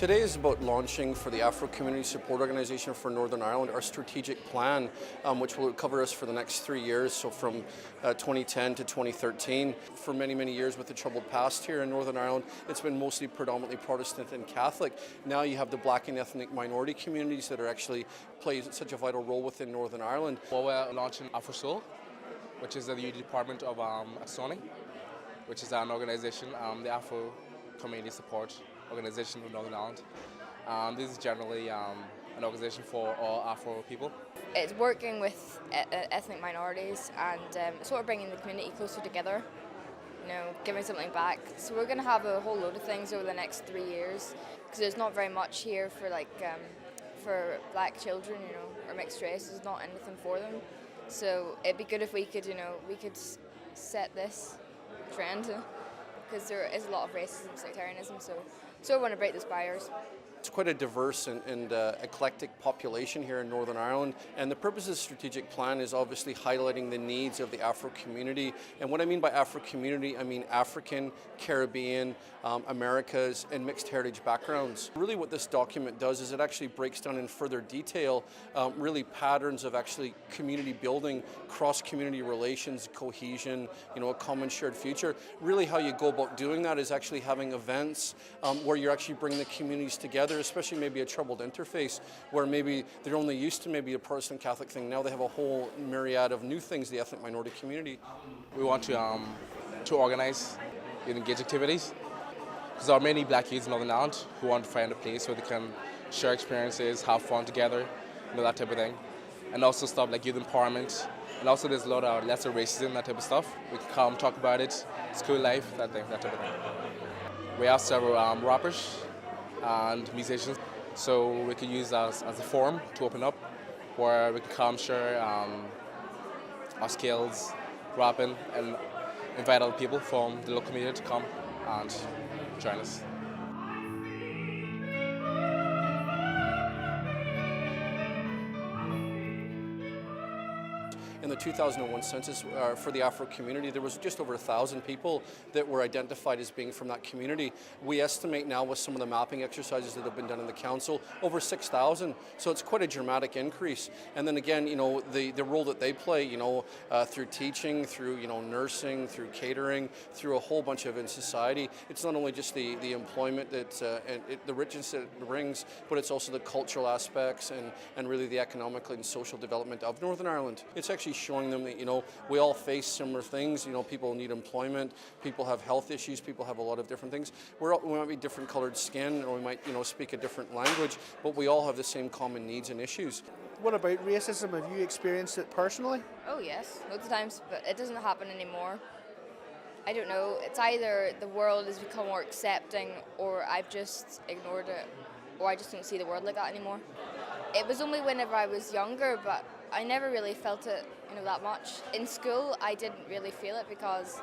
Today is about launching for the Afro Community Support Organisation for Northern Ireland our strategic plan, which will cover us for the next 3 years, so from 2010 to 2013. For many, many years with the troubled past here in Northern Ireland, it's been mostly predominantly Protestant and Catholic. Now you have the black and ethnic minority communities that are actually play such a vital role within Northern Ireland. Well, we're launching AfroSoul, which is the youth department of ACSONI, which is an organisation, the Afro Community Support Organisation of Northern Ireland. This is generally an organisation for all Afro people. It's working with ethnic minorities and sort of bringing the community closer together, giving something back. So we're going to have a whole load of things over the next 3 years, because there's not very much here for black children, or mixed race. There's not anything for them. So it'd be good if we could, set this trend, because there is a lot of racism, sectarianism. So we want to break those barriers. It's quite a diverse and eclectic population here in Northern Ireland, and the purpose of the strategic plan is obviously highlighting the needs of the Afro community. And what I mean by Afro community, I mean African, Caribbean, Americas, and mixed heritage backgrounds. Really what this document does is it actually breaks down in further detail really patterns of actually community building, cross-community relations, cohesion, a common shared future. Really how you go about doing that is actually having events where you're actually bringing the communities together, especially maybe a troubled interface where maybe they're only used to maybe a Protestant Catholic thing. Now they have a whole myriad of new things, the ethnic minority community. We want to organise and engage activities, because there are many black youths in Northern Ireland who want to find a place where they can share experiences, have fun together, that type of thing. And also stuff like youth empowerment. And also there's a lot of lesser racism, that type of stuff. We can come talk about it, school life, that type of thing. We have several rappers and musicians, so we could use that as a forum to open up, where we can come share our skills, rapping, and invite other people from the local community to come and join us. In the 2001 census for the Afro community, there was just over 1,000 people that were identified as being from that community. We estimate now with some of the mapping exercises that have been done in the council, over 6,000. So it's quite a dramatic increase. And then again, the role that they play, through teaching, through nursing, through catering, through a whole bunch of in society. It's not only just the employment that the richness that it brings, but it's also the cultural aspects and really the economic and social development of Northern Ireland. It's actually showing them that we all face similar things. People need employment, people have health issues, people have a lot of different things. We might be different colored skin, or we might speak a different language, but we all have the same common needs and issues. What about racism? Have you experienced it personally? Oh yes, loads of times, but it doesn't happen anymore. I don't know, it's either the world has become more accepting, or I've just ignored it, or I just don't see the world like that anymore. It was only whenever I was younger, but I never really felt it, that much. In school, I didn't really feel it because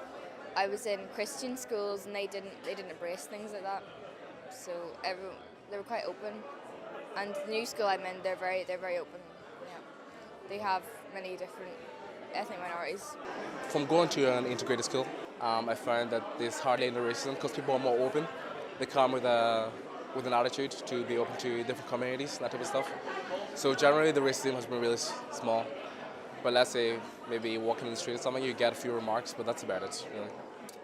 I was in Christian schools and they didn't embrace things like that. So they were quite open. And the new school I'm in, they're very open. Yeah, they have many different ethnic minorities. From going to an integrated school, I found that there's hardly any racism because people are more open. They come with an attitude to be open to different communities, that type of stuff. So generally the racism has been really small. But let's say maybe walking in the street or something, you get a few remarks, but that's about it, really.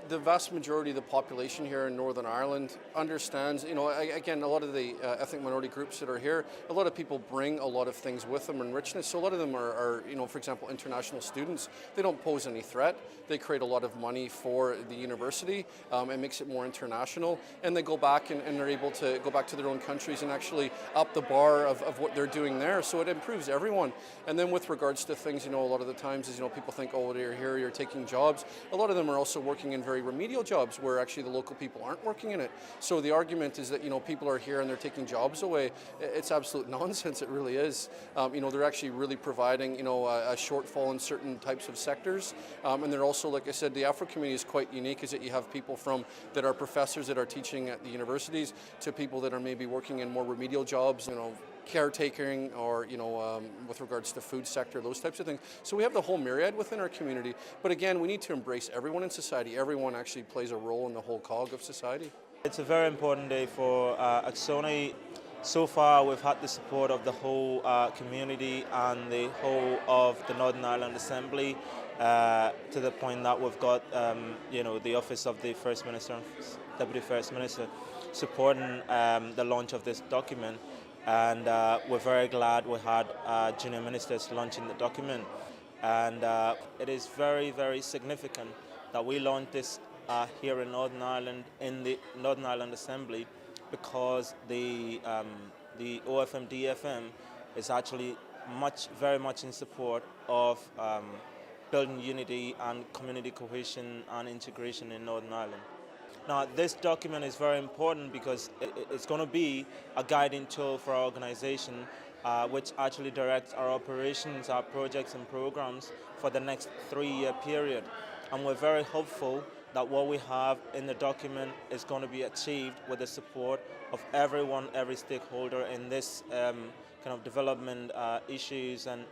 The vast majority of the population here in Northern Ireland understands, again, a lot of the ethnic minority groups that are here, a lot of people bring a lot of things with them and richness. So a lot of them are for example, international students. They don't pose any threat. They create a lot of money for the university. It makes it more international. And they go back and they're able to go back to their own countries and actually up the bar of what they're doing there. So it improves everyone. And then with regards to things, a lot of the times is, people think, oh, you're here, you're taking jobs. A lot of them are also working in very remedial jobs where actually the local people aren't working in it. So the argument is that people are here and they're taking jobs away. It's absolute nonsense. It really is. They're actually really providing a shortfall in certain types of sectors, and they're also, like I said, the Afro community is quite unique. Is that you have people that are professors that are teaching at the universities to people that are maybe working in more remedial jobs. Caretaking or, with regards to food sector, those types of things. So we have the whole myriad within our community. But again, we need to embrace everyone in society. Everyone actually plays a role in the whole cog of society. It's a very important day for ACSONI. So far we've had the support of the whole community and the whole of the Northern Ireland Assembly to the point that we've got the Office of the First Minister and Deputy First Minister supporting the launch of this document, and we're very glad we had junior ministers launching the document, and it is very, very significant that we launched this here in Northern Ireland, in the Northern Ireland Assembly, because the OFM-DFM is actually very much in support of building unity and community cohesion and integration in Northern Ireland. Now, this document is very important because it's going to be a guiding tool for our organisation, which actually directs our operations, our projects and programmes for the next 3-year period. And we're very hopeful that what we have in the document is going to be achieved with the support of everyone, every stakeholder in this kind of development issues and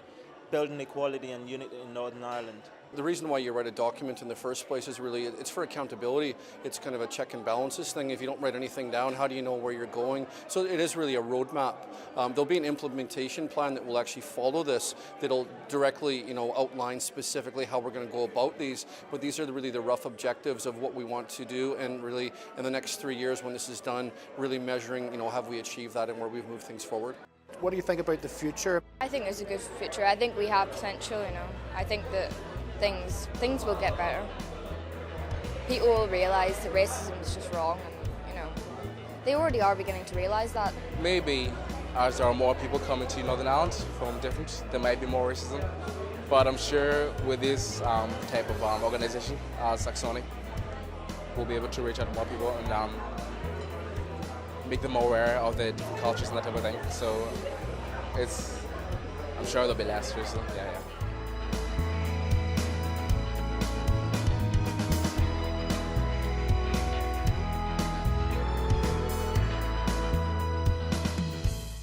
building equality and unity in Northern Ireland. The reason why you write a document in the first place is really, it's for accountability. It's kind of a check and balances thing. If you don't write anything down, how do you know where you're going? So it is really a roadmap. There'll be an implementation plan that will actually follow this, that'll directly, outline specifically how we're going to go about these. But these are really the rough objectives of what we want to do, and really in the next 3 years when this is done, really measuring, have we achieved that and where we've moved things forward. What do you think about the future? I think there's a good future. I think we have potential, I think that things will get better. People will realise that racism is just wrong, and they already are beginning to realise that. Maybe as there are more people coming to Northern Ireland from different, there might be more racism. But I'm sure with this type of organisation as ACSONI, we'll be able to reach out to more people and make them aware of the different cultures and that type of thing. So I'm sure there'll be less racism. Yeah.